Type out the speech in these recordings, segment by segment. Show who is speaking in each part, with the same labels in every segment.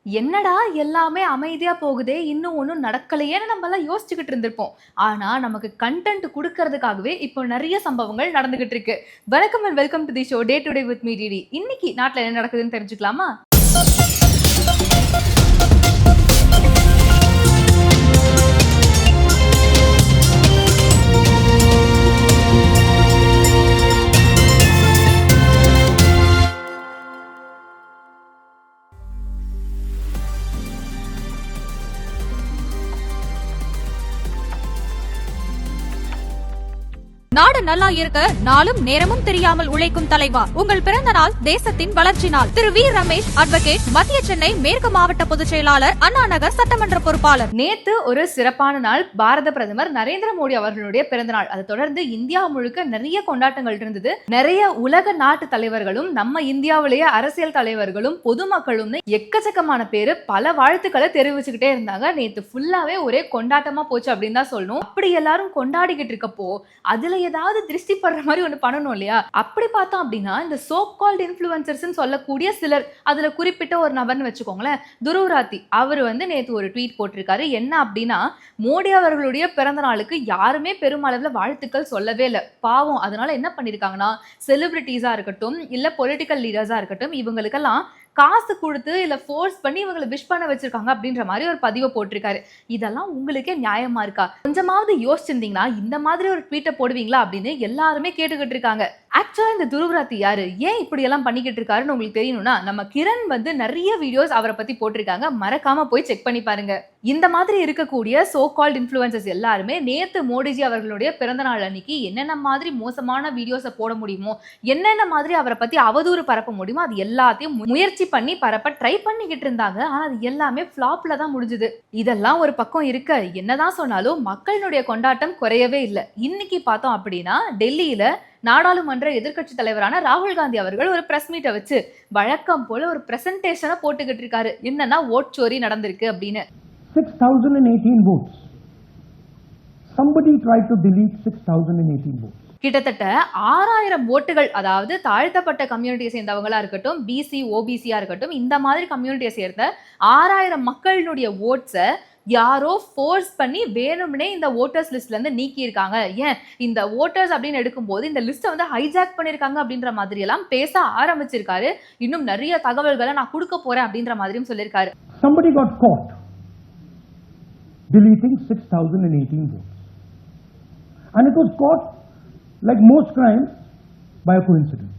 Speaker 1: என்னடா எல்லாமே அமைதியா போகுதே, இன்னும் ஒண்ணும் நடக்கலையேன்னு நம்மலாம் யோசிச்சுக்கிட்டு இருந்திருப்போம். ஆனா, நமக்கு கன்டென்ட் குடுக்கறதுக்காகவே இப்போ நெறைய சம்பவங்கள் நடந்துகிட்டு இருக்கு. வணக்கம் and welcome to the show day to day with me DD. இன்னைக்கு நாட்டுல என்ன நடக்குதுன்னு தெரிஞ்சுக்கலாமா?
Speaker 2: நாடு நல்லா இருக்க நாளும் நேரமும் தெரியாமல் உழைக்கும் தலைவா, உங்கள் பிறந்த நாள் தேசத்தின் வளர்ச்சி நாள். திரு வி ரமேஷ் அட்வொகேட், மத்திய சென்னை மேற்கு மாவட்ட பொதுச் செயலாளர், அண்ணா நகர் சட்டமன்ற பொறுப்பாளர்.
Speaker 1: நேத்து ஒரு சிறப்பான நாள். பாரத பிரதமர் நரேந்திர மோடி அவர்களுடைய பிறந்த நாள். அதை தொடர்ந்து இந்தியா முழுக்க நிறைய கொண்டாட்டங்கள் இருந்தது. நிறைய உலக நாட்டு தலைவர்களும் நம்ம இந்தியாவிலேயே அரசியல் தலைவர்களும் பொதுமக்களும் எக்கச்சக்கமான பேரு பல வாழ்த்துக்களை தெரிவிச்சுக்கிட்டே இருந்தாங்க. நேத்து ஃபுல்லாவே ஒரே கொண்டாட்டமா போச்சு அப்படின்னு தான் சொல்லணும். அப்படி எல்லாரும் கொண்டாடிக்கிட்டு இருக்கப்போ அதுல ஏதாவது திருஷ்டி படுற மாதிரி ஒண்ணு பண்ணணும் இல்லையா? அப்படி பார்த்தோம் அப்படின்னா இந்த சோ கால்ட் இன்ஃப்ளூயன்சர்ஸ் சொல்லக்கூடிய சிலர், அதுல குறிப்பிட்ட ஒரு நபர்னு வச்சுக்கோங்களேன், துருவராத்தி அவர் நேத்து ஒரு ட்வீட் போட்டிருக்காரு. என்ன அப்படின்னா, மோடி அவர்களுடைய பிறந்த நாளுக்கு யாருமே பெருமளவுல வாழ்த்துக்கள் சொல்லவே இல்லை, பாவம். அதனால என்ன பண்ணிருக்காங்கன்னா, செலிபிரிட்டிஸா இருக்கட்டும் இல்ல பொலிட்டிக்கல் லீடர்ஸா இருக்கட்டும், இவங்களுக்கெல்லாம் காசு கொடுத்து இல்ல ஃபோர்ஸ் பண்ணி இவங்களை விஷ் பண்ண வச்சிருக்காங்க அப்படின்ற மாதிரி ஒரு பதிவை போட்டிருக்காரு. இதெல்லாம் உங்களுக்கே நியாயமா இருக்கா? கொஞ்சமாவது யோசிச்சிருந்தீங்கன்னா இந்த மாதிரி ஒரு ட்வீட்டை போடுவீங்களா அப்படின்னு எல்லாருமே கேட்டுக்கிட்டு இருக்காங்க. ஆக்சுவலா இந்த துருவராத்தி யாரு, ஏன் இப்படி எல்லாம் பண்ணிக்கிட்டு இருக்காருன்னு உங்களுக்கு தெரியணும்னா, நம்ம கிரண் நிறைய வீடியோஸ் அவரை பத்தி போட்டிருக்காங்க, மறக்காம போய் செக் பண்ணி பாருங்க. இந்த மாதிரி இருக்கக்கூடிய சோ கால்ட் இன்ஃப்ளூயன்சர்ஸ் எல்லாருமே நேத்து மோடிஜி அவர்களுடைய பிறந்த நாள் அன்னைக்கு என்னென்ன மாதிரி மோசமான வீடியோஸை போட முடியுமோ, என்னென்ன மாதிரி அவரை பத்தி அவதூறு பரப்ப முடியுமோ அது எல்லாத்தையும் முயற்சி பண்ணி பரப்ப ட்ரை பண்ணிக்கிட்டு இருந்தாங்க. ஆனா அது எல்லாமே ஃபிளாப்ல தான் முடிஞ்சது. இதெல்லாம் ஒரு பக்கம் இருக்க, என்னதான் சொன்னாலும் மக்களுடைய கொண்டாட்டம் குறையவே இல்லை. இன்னைக்கு பார்த்தோம் அப்படின்னா டெல்லியில நாடாளுமன்ற எதிர்க்கட்சி தலைவரான ராகுல் காந்தி அவர்கள் ஒரு பிரஸ் மீட்டை வச்சு வழக்கம் போல ஒரு பிரசன்டேஷனை போட்டுக்கிட்டு இருக்காரு. என்னன்னா, ஓட் சோரி நடந்திருக்கு அப்படின்னு.
Speaker 3: 6018 votes. Somebody tried to delete 6018 votes.
Speaker 1: கிட்டத்தட்ட 6000 ஓட்டுகள், அதாவது தாழ்த்தப்பட்ட கம்யூனிட்டியை சேர்ந்தவங்களா இருக்கட்டும், பிசி ஓபிசியா இருக்கட்டும், இந்த மாதிரி கம்யூனிட்டியை சேர்ந்த 6000 மக்களினுடைய ஓட்ஸை யாரோ ஃபோர்ஸ் பண்ணி வேணும்னே இந்த ஓட்டர்ஸ் லிஸ்ட்ல இருந்து நீக்கி இருக்காங்க. ஏன் இந்த ஓட்டர்ஸ் அப்படின்னு எடுக்கும்போது இந்த லிஸ்ட்டை ஹைஜாக் பண்ணிருக்காங்க அப்படின்ற மாதிரி எல்லாம் பேச ஆரம்பிச்சிருக்காரு. இன்னும் நிறைய தகவல்களை நான் கொடுக்க போறேன் அப்படின்ற மாதிரியும் சொல்லியிருக்காரு.
Speaker 3: Somebody got caught deleting 6018 votes, and it was caught like most crimes by a coincidence.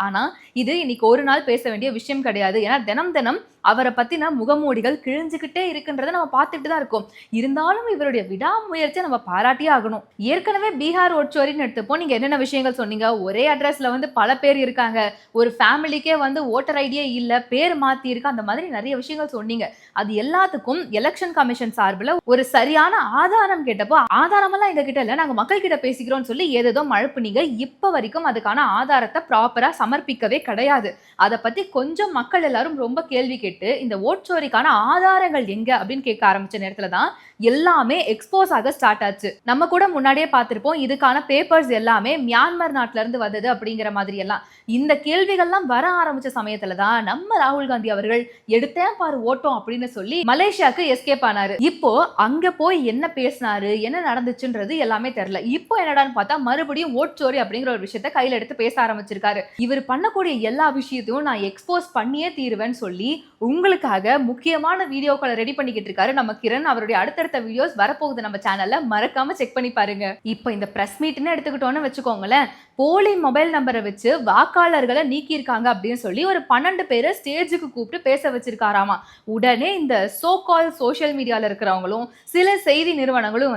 Speaker 1: ஆனா இது இன்னைக்கு ஒரு நாள் பேச வேண்டிய விஷயம் கிடையாது. ஏன்னா தினம் தினம் அவரை பத்தின முகமூடிகள் கிழிஞ்சுக்கிட்டே இருக்குன்றதை நம்ம பார்த்துட்டு தான் இருக்கோம். இருந்தாலும் இவருடைய விடாமுயற்சியை நம்ம பாராட்டியே ஆகணும். ஏற்கனவே பீகார் ஓட்சோரின்னு எடுத்துப்போம். நீங்க என்னென்ன விஷயங்கள் சொன்னீங்க, ஒரே அட்ரஸ்ல பல பேர் இருக்காங்க, ஒரு ஃபேமிலிக்கே ஓட்டர் ஐடியே இல்ல, பேர் மாத்தி இருக்கு, அந்த மாதிரி நிறைய விஷயங்கள் சொன்னீங்க. அது எல்லாத்துக்கும் எலெக்ஷன் கமிஷன் சார்பில் ஒரு சரியான ஆதாரம் கேட்டப்போ, ஆதாரமெல்லாம் எங்க கிட்ட இல்ல, நாங்க மக்கள் கிட்ட பேசிக்கிறோம்னு சொல்லி ஏதேதோ மழுப்புனீங்க. இப்ப வரைக்கும் அதுக்கான ஆதாரத்தை ப்ராப்பரா சமர்ப்பிக்கவே கிடையாது. அதை பத்தி கொஞ்சம் மக்கள் எல்லாரும் ரொம்ப கேள்வி கேட்டு இந்த ஓட் சோரிக்கான ஆதாரங்கள் எங்க அப்படின்னு கேட்க ஆரம்பிச்ச நேரத்துல தான் எல்லாமே எக்ஸ்போஸ் ஆக ஸ்டார்ட் ஆச்சு. நம்ம கூட முன்னாடியே பார்த்திருப்போம், இதுக்கான பேப்பர்ஸ் எல்லாமே மியான்மர் நாட்டுல இருந்து வந்தது அப்படிங்கிற மாதிரி எல்லாம். இந்த கேள்விகள்லாம் வர ஆரம்பிச்ச சமயத்துல தான் நம்ம ராகுல் காந்தி அவர்கள் எடுத்தேன் பாரு ஓட்டம் அப்படின்னு சொல்லி மலேசியாவுக்கு எஸ்கேப் ஆனாரு. இப்போ அங்க போய் என்ன பேசினாரு, என்ன நடந்துச்சுன்றது எல்லாமே தெரியல. இப்போ என்னடான்னு பார்த்தா மறுபடியும் ஓட் சோரி அப்படிங்கிற ஒரு விஷயத்த கையில எடுத்து பேச ஆரம்பிச்சிருக்காரு. இவர் பண்ணக்கூடிய எல்லா விஷயத்தையும் நான் எக்ஸ்போஸ் பண்ணியே தீருவேன்னு சொல்லி உங்களுக்காக முக்கியமான வீடியோக்களை ரெடி பண்ணிக்கிட்டு இருக்காரு நம்ம கிரண். அவருடைய அடுத்தடுத்த வீடியோஸ் வரப்போகுது நம்ம சேனல்ல, மறக்காம செக் பண்ணி பாருங்க. இப்போ இந்த பிரஸ் மீட்னு எடுத்துக்கிட்டோன்னு வச்சுக்கோங்களேன், போலி மொபைல் நம்பரை வச்சு வாக்காளர்களை நீக்கியிருக்காங்க அப்படின்னு சொல்லி ஒரு 12 பேரை ஸ்டேஜுக்கு கூப்பிட்டு பேச வச்சிருக்காராமா. உடனே இந்த சோ கால் சோஷியல் மீடியால இருக்கிறவங்களும் சில செய்தி நிறுவனங்களும்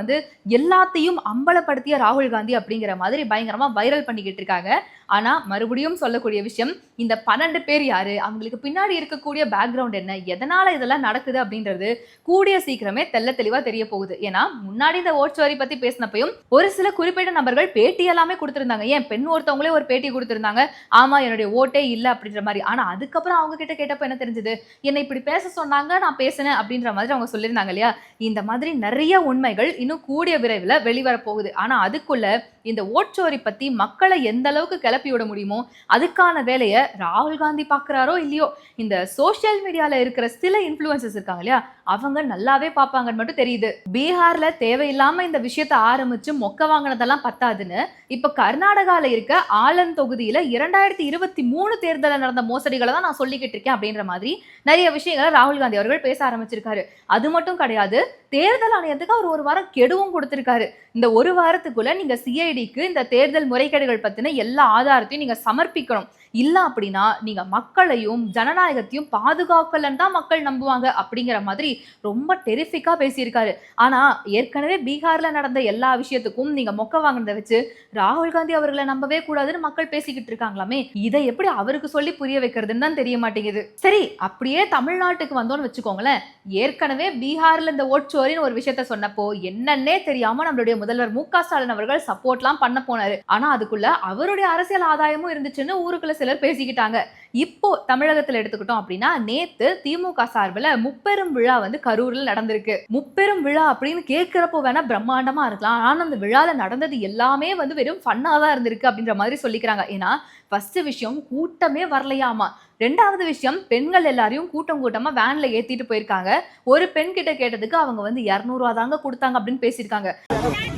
Speaker 1: எல்லாத்தையும் அம்பலப்படுத்திய ராகுல் காந்தி அப்படிங்கிற மாதிரி பயங்கரமா வைரல் பண்ணிக்கிட்டு இருக்காங்க. ஆனா மறுபடியும் சொல்லக்கூடிய விஷயம், இந்த 12 பேர் யாரு, அவங்களுக்கு பின்னாடி இருக்கக்கூடிய பேக்ரவுண்ட் என்ன, எதனால இதெல்லாம் நடக்குது அப்படின்றது கூடிய சீக்கிரமே தெல்ல தெளிவா தெரிய போகுது. ஏன்னா முன்னாடி இந்த ஓட் சோரி பத்தி பேசினப்பையும் ஒரு சில குறிப்பிட்ட நபர்கள் பேட்டி எல்லாமே கொடுத்திருந்தாங்க. ஏன் பெண் ஒருத்தவங்களே ஒரு பேட்டி கொடுத்திருந்தாங்க, ஆமா என்னுடைய ஓட்டே இல்ல அப்படின்ற மாதிரி. ஆனா அதுக்கப்புறம் அவங்க கிட்ட கேட்டப்ப என்ன தெரிஞ்சது, என்னை இப்படி பேச சொன்னாங்க, நான் பேசினேன் அப்படின்ற மாதிரி அவங்க சொல்லியிருந்தாங்க இல்லையா. இந்த மாதிரி நிறைய உண்மைகள் இன்னும் கூடிய விரைவில் வெளிவர போகுது. ஆனா அதுக்குள்ள இந்த ஓட்சோரி பத்தி மக்களை எந்த அளவுக்கு கிளப்பி விட முடியுமோ அதுக்கான வேலையை ராகுல் காந்தி பாக்குறாரோ இல்லையோ, இந்த சோசியல் மீடியால இருக்கிற சில இன்ஃப்ளூயன்சஸ் இருக்காங்க இல்லையா, அவங்க நல்லாவே பாப்பாங்கன்னு மட்டும் தெரியுது. பீகார்ல தேவையில்லாம இந்த விஷயத்த ஆரம்பிச்சு மொக்க வாங்கினதெல்லாம் பத்தாதுன்னு இப்ப கர்நாடகால இருக்க ஆலன் தொகுதியில 2023 தேர்தலில் நடந்த மோசடிகளை தான் நான் சொல்லிக்கிட்டு இருக்கேன் அப்படின்ற மாதிரி நிறைய விஷயங்களை ராகுல் காந்தி அவர்கள் பேச ஆரம்பிச்சிருக்காரு. அது மட்டும் கிடையாது, தேர்தல் ஆணையத்துக்கு அவர் ஒரு வாரம் கெடுவும் கொடுத்திருக்காரு. இந்த ஒரு வாரத்துக்குள்ள நீங்க சிஐடிக்கு இந்த தேர்தல் முறைகேடுகள் பத்தின எல்லா ஆதாரத்தையும் நீங்க சமர்ப்பிக்கணும். இல்ல அப்படின்னா நீங்க மக்களையும் ஜனநாயகத்தையும் பாதுகாக்கலன்னு தான் மக்கள் நம்புவாங்க அப்படிங்கிற மாதிரி ரொம்ப டெரிஃபிக்கா பேசியிருக்காரு. ஆனா ஏற்கனவே பீகார்ல நடந்த எல்லா விஷயத்துக்கும் நீங்க மொக்க வாங்கினதை வச்சு ராகுல் காந்தி அவர்களை நம்பவே கூடாதுன்னு மக்கள் பேசிக்கிட்டு இருக்காங்களாமே, இதை எப்படி அவருக்கு சொல்லி புரிய வைக்கிறதுன்னு தான் தெரிய மாட்டேங்குது. சரி, அப்படியே தமிழ்நாட்டுக்கு வந்தோம்னு வச்சுக்கோங்களேன். ஏற்கனவே பீகார்ல இந்த ஓட்சோரின்னு ஒரு விஷயத்த சொன்னப்போ என்னன்னே தெரியாம நம்மளுடைய முதல்வர் மு.க. ஸ்டாலின் அவர்கள் சப்போர்ட்லாம் பண்ண போனாரு. ஆனா அதுக்குள்ள அவருடைய அரசியல் ஆதாயமும் இருந்துச்சுன்னு ஊருக்குள்ள சிலர் பேசிக்கிட்டாங்க. இப்போ தமிழகத்துல எடுத்துக்கிட்டோம் அப்படின்னா, நேத்து திமுக சார்பில் முப்பெரும் விழா வந்து கரூர்ல நடந்திருக்கு. முப்பெரும் விழா அப்படின்னு கேட்கிறப்போ வேணா பிரம்மாண்டமா இருக்கலாம், ஆனா அந்த விழால நடந்தது எல்லாமே வந்து வெறும் ஃபன்னா தான் இருந்திருக்கு அப்படின்ற மாதிரி சொல்லிக்கிறாங்க. ஏன்னா ஃபர்ஸ்ட் விஷயம் கூட்டமே வரலையாமா. ரெண்டாவது விஷயம், பெண்கள் எல்லாரையும் கூட்டம் கூட்டமா வேன்ல ஏத்திட்டு போயிருக்காங்க. ஒரு பெண் கிட்ட கேட்டதுக்கு அவங்க வந்து 200 ரூபா தாங்க கொடுத்தாங்க அப்படின்னு பேசியிருக்காங்க.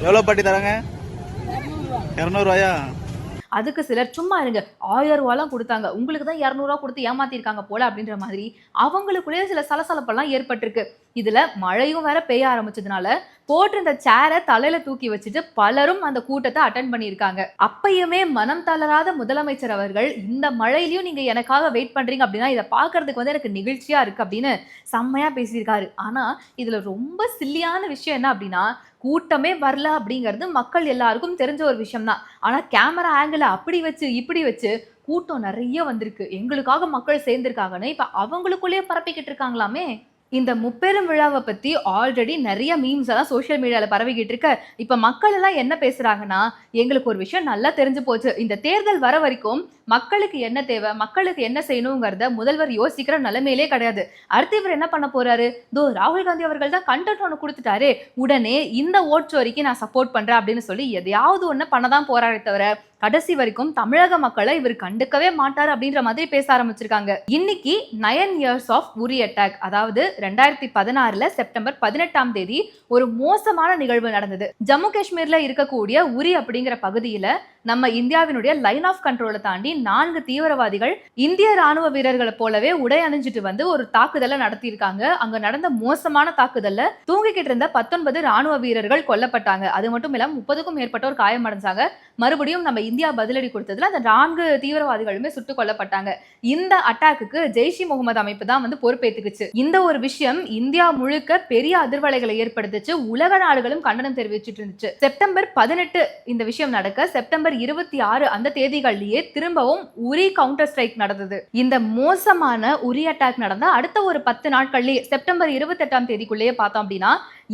Speaker 4: எவ்வளவு பாட்டி தராங்க? 200 ரூபாயா?
Speaker 1: அதுக்கு சிலர் சும்மா இருங்க 1000 ரூபாலாம் கொடுத்தாங்க, உங்களுக்கு தான் 200 ரூபா கொடுத்து ஏமாத்திருக்காங்க போல அப்படின்ற மாதிரி அவங்களுக்குள்ளேயே சில சலசலப்பெல்லாம் ஏற்பட்டிருக்கு. இதுல மழையும் வேற பெய்ய ஆரம்பிச்சதுனால போட்டிருந்த சேரை தலையில தூக்கி வச்சுட்டு பலரும் அந்த கூட்டத்தை அட்டென்ட் பண்ணியிருக்காங்க. அப்பயுமே மனம் தளராத முதலமைச்சர் அவர்கள் இந்த மழையிலையும் நீங்க எனக்காக வெயிட் பண்றீங்க அப்படின்னா இதை பாக்குறதுக்கு வந்து எனக்கு நிகழ்ச்சியா இருக்கு அப்படின்னு செம்மையா பேசியிருக்காரு. ஆனா இதுல ரொம்ப சில்லியான விஷயம் என்ன அப்படின்னா, கூட்டமே வரல அப்படிங்கிறது மக்கள் எல்லாருக்கும் தெரிஞ்ச ஒரு விஷயம் தான். ஆனா கேமரா ஆங்கிள் அப்படி வச்சு இப்படி வச்சு கூட்டம் நிறைய வந்திருக்கு, எங்களுக்காக மக்கள் சேர்ந்திருக்காங்கன்னு இப்ப அவங்களுக்குள்ளேயே பரப்பிக்கிட்டு இருக்காங்களாமே. இந்த முப்பெரும் விழாவை பத்தி ஆல்ரெடி நிறைய மீம்ஸ் எல்லாம் சோசியல் மீடியால பரவிக்கிட்டு இருக்க. இப்ப மக்கள் எல்லாம் என்ன பேசுறாங்கன்னா, எங்களுக்கு ஒரு விஷயம் நல்லா தெரிஞ்சு போச்சு, இந்த தேர்தல் வர வரைக்கும் மக்களுக்கு என்ன தேவை, மக்களுக்கு என்ன செய்யணுங்கிறத முதல்வர் யோசிக்கிற நிலைமையிலே கிடையாது. அடுத்து இவர் என்ன பண்ண போறாரு, ராகுல் காந்தி அவர்கள் தான் கண்டென்ட் ஒன்று கொடுத்துட்டாரு, உடனே இந்த ஓட்சோரிக்கு நான் சப்போர்ட் பண்றேன் அப்படின்னு சொல்லி எதையாவது ஒண்ணு பண்ணதான் போறாரே தவிர கடைசி வரைக்கும் தமிழக மக்களை இவர் கண்டுக்கவே மாட்டாரு அப்படின்ற மாதிரி பேச ஆரம்பிச்சிருக்காங்க. இன்னைக்கு 9 years ஆஃப் உரி அட்டாக், அதாவது 2016 செப்டம்பர் 18ஆம் தேதி ஒரு மோசமான நிகழ்வு நடந்தது. ஜம்மு காஷ்மீர்ல இருக்கக்கூடிய உரி அப்படிங்கிற பகுதியில நம்ம இந்தியாவினுடைய லைன் ஆஃப் கண்ட்ரோலை தாண்டி 4 தீவிரவாதிகள் இந்திய ராணுவ வீரர்களை போலவே உடை அணிஞ்சிட்டு வந்து ஒரு தாக்குதலை நடத்தியிருக்காங்க. அங்க நடந்த மோசமான தாக்குதல்ல தூங்கிக்கிட்டு இருந்த 19 ராணுவ வீரர்கள் கொல்லப்பட்டாங்க. அது மட்டும் இல்லாம 30க்கும் மேற்பட்டோர் காயமடைஞ்சாங்க. மறுபடியும் நம்ம இந்தியா பதிலடி கொடுத்ததுல அந்த 4 தீவிரவாதிகளுமே சுட்டுக் கொல்லப்பட்டாங்க. இந்த அட்டாக்கு ஜெய்ஷ் இ முகமது அமைப்பு தான் வந்து பொறுப்பேற்றுக்குச்சு. இந்த ஒரு விஷயம் இந்தியா முழுக்க பெரிய அதிர்வலைகளை ஏற்படுத்துச்சு. உலக நாடுகளும் கண்டனம் தெரிவிச்சுட்டு இருந்துச்சு. செப்டம்பர் 18 இந்த விஷயம் நடக்க செப்டம்பர் 26 அந்த தேதிகளிலேயே திரும்பவும் உரி கவுண்டர் ஸ்ட்ரைக் நடந்தது. இந்த மோசமான உரி அட்டாக் நடந்த அடுத்த ஒரு 10 நாட்கள்லயே செப்டம்பர் 28ஆம் தேதிக்குள்ளேயே பார்த்தோம் அப்படின்னா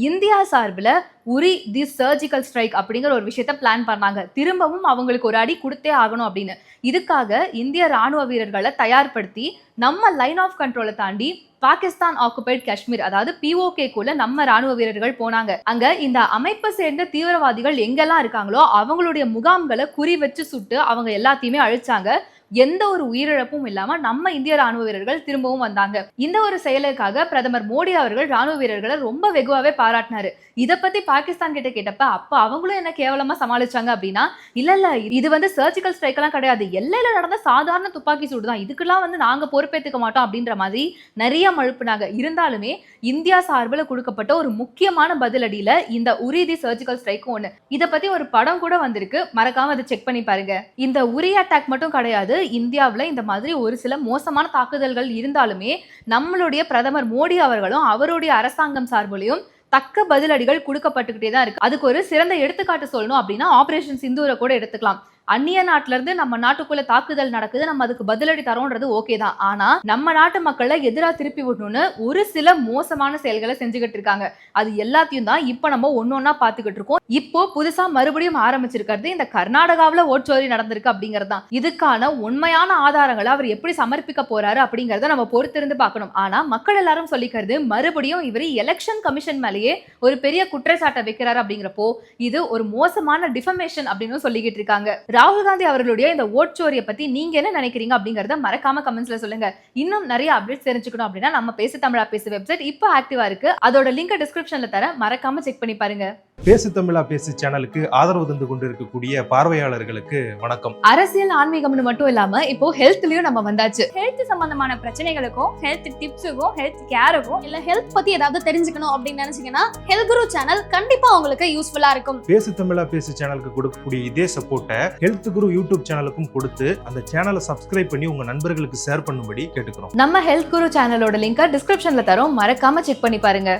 Speaker 1: இந்தியா சார்பில் உரி தி சர்ஜிக்கல் ஸ்ட்ரைக் அப்படிங்கிற ஒரு விஷயத்த பிளான் பண்ணாங்க. திரும்பவும் அவங்களுக்கு ஒரு அடி கொடுத்தே ஆகணும் அப்படின்னு. இதுக்காக இந்திய ராணுவ வீரர்களை தயார்படுத்தி நம்ம லைன் ஆஃப் கண்ட்ரோலை தாண்டி பாகிஸ்தான் ஆக்குபைட் காஷ்மீர், அதாவது POK-க்குள்ள நம்ம ராணுவ வீரர்கள் போனாங்க. அங்க இந்த அமைப்பை சேர்ந்த தீவிரவாதிகள் எங்கெல்லாம் இருக்காங்களோ அவங்களுடைய முகாம்களை குறி வச்சு சுட்டு அவங்க எல்லாத்தையுமே அழிச்சாங்க. எந்த ஒரு உயிரிழப்பும் இல்லாம நம்ம இந்திய ராணுவ வீரர்கள் திரும்பவும் வந்தாங்க. இந்த ஒரு செயலுக்காக பிரதமர் மோடி அவர்கள் ராணுவ வீரர்களை ரொம்ப வெகுவாவே பாராட்டினாரு. இத பத்தி பாகிஸ்தான் கிட்ட கேட்டப்ப அப்ப அவங்களும் என்ன கேவலமா சமாளிச்சாங்க அப்படின்னா, இல்ல இது வந்து சர்ஜிக்கல் ஸ்ட்ரைக் எல்லாம் கிடையாது, எல்லையில நடந்த சாதாரண துப்பாக்கி சூடு தான், இதுக்கெல்லாம் வந்து நாங்க பொறுப்பேற்றுக்க மாட்டோம் அப்படின்ற மாதிரி நிறைய மழுப்புனாங்க. இருந்தாலுமே இந்தியா சார்பில் கொடுக்கப்பட்ட ஒரு முக்கியமான பதிலடியில இந்த உரி தி சர்ஜிக்கல் ஸ்ட்ரைக்கும் ஒண்ணு. இத பத்தி ஒரு படம் கூட வந்திருக்கு, மறக்காம அதை செக் பண்ணி பாருங்க. இந்த உரி அட்டாக் மட்டும் கிடையாது, இந்தியாவில் இந்த மாதிரி ஒரு சில மோசமான தாக்குதல்கள் இருந்தாலுமே நம்மளுடைய பிரதமர் மோடி அவர்களும் அவருடைய அரசாங்கம் சார்பிலையும் தக்க பதிலடிகள் கொடுக்கப்பட்டுக்கிட்டே தான் இருக்கு. அதுக்கு ஒரு சிறந்த எடுத்துக்காட்டு சொல்லணும் அப்படின்னா ஆபரேஷன் சிந்தூரை கூட எடுத்துக்கலாம். அந்நிய நாட்டுல இருந்து நம்ம நாட்டுக்குள்ள தாக்குதல் நடக்குது, நம்ம அதுக்கு பதிலடி தரோன்றது ஓகே தான். ஆனா நம்ம நாட்டு மக்களை எதிரா திருப்பி விடணும்னு ஒரு சில மோசமான செயல்களை செஞ்சுக்கிட்டு இருக்காங்க. அது எல்லாத்தையும் தான் இப்ப நம்ம ஒன்னொன்னா பாத்துக்கிட்டு இருக்கோம். இப்போ புதுசா மறுபடியும் ஆரம்பிச்சிருக்கிறது இந்த கர்நாடகாவுல ஓட்சோரி நடந்திருக்கு அப்படிங்கிறது தான். இதுக்கான உண்மையான ஆதாரங்களை அவர் எப்படி சமர்ப்பிக்க போறாரு அப்படிங்கறத நம்ம பொறுத்திருந்து பார்க்கணும். ஆனா மக்கள் எல்லாரும் சொல்லிக்கிறது மறுபடியும் இவர் எலெக்ஷன் கமிஷன் மேலேயே ஒரு பெரிய குற்றச்சாட்டை வைக்கிறாரு அப்படிங்கிறப்போ இது ஒரு மோசமான டிஃபமேஷன் அப்படின்னு சொல்லிக்கிட்டு இருக்காங்க. ராகுல் காந்தி அவர்களுடைய இந்த ஓட்சோரியை பத்தி நீங்க என்ன நினைக்கிறீங்க அப்படிங்கறத மறக்காம கமெண்ட்ஸ்ல சொல்லுங்க. இன்னும் நிறைய அப்டேட்ஸ் தெரிஞ்சுக்கணும் அப்படின்னா நம்ம பேசு தமிழா பேசு வெப்சைட் இப்போ ஆக்டிவா இருக்கு. அதோட லிங்க் டிஸ்கிரிப்ஷன்ல தர, மறக்காம செக் பண்ணி பாருங்க.
Speaker 5: பேசு தமிழா பேசு சேனலுக்கு ஆதரவு தந்து கொண்டிருக்கக்கூடிய பார்வையாளர்களுக்கு வணக்கம்.
Speaker 1: அரசியல் ஆன்மீகம்னு மட்டும் இல்லாம இப்போ ஹெல்த்லயும் நம்ம வந்தாச்சு.
Speaker 6: ஹெல்த் சம்பந்தமான பிரச்சனைகளுக்கும் ஹெல்த் டிப்ஸுக்கும் ஹெல்த் கேருக்கும் இல்ல ஹெல்த் பத்தி ஏதாவது தெரிஞ்சுக்கணும் அப்படின்னு நினைச்சீங்கன்னா ஹெல்த் குரு சேனல் கண்டிப்பா உங்களுக்கு யூஸ்ஃபுல்லா இருக்கும்.
Speaker 5: பேசு தமிழா பேசு சேனலுக்கு கொடுக்கக்கூடிய இதே சப்போர்ட்டை ஹெல்த் குரு யூடியூப் சேனலுக்கும் கொடுத்து அந்த சேனலை சப்ஸ்கிரைப் பண்ணி உங்க நண்பர்களுக்கு ஷேர் பண்ணும்படி கேட்டுக்கிறோம்.
Speaker 1: நம்ம ஹெல்த் குரு சேனலோட லிங்கை டிஸ்கிரிப்ஷன்ல தரோம், மறக்காம செக் பண்ணி பாருங்க.